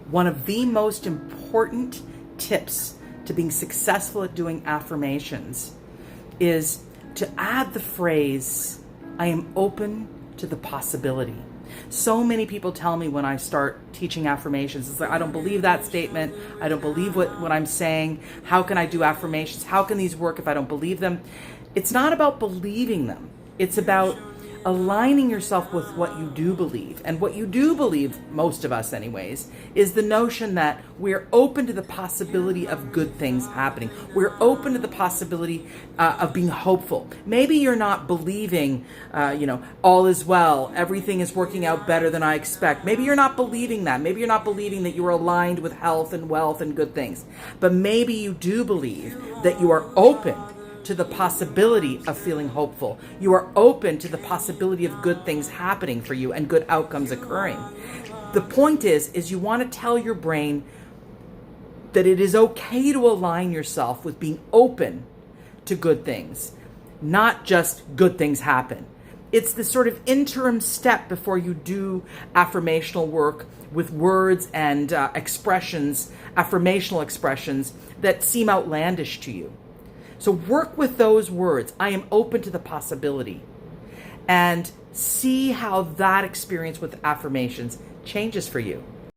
One of the most important tips to being successful at doing affirmations is to add the phrase, I am open to the possibility. So many people tell me when I start teaching affirmations, it's like, I don't believe that statement. I don't believe what I'm saying. How can I do affirmations? How can these work if I don't believe them? It's not about believing them. It's about aligning yourself with what you do believe. And what you do believe, most of us anyways, is the notion that we're open to the possibility of good things happening. We're open to the possibility of being hopeful. Maybe you're not believing, all is well, everything is working out better than I expect. Maybe you're not believing that. Maybe you're not believing that you are aligned with health and wealth and good things. But maybe you do believe that you are open to the possibility of feeling hopeful. You are open to the possibility of good things happening for you and good outcomes occurring. The point is you want to tell your brain that it is okay to align yourself with being open to good things, not just good things happen. It's the sort of interim step before you do affirmational work with words and expressions, affirmational expressions that seem outlandish to you. So work with those words. I am open to the possibility. And see how that experience with affirmations changes for you.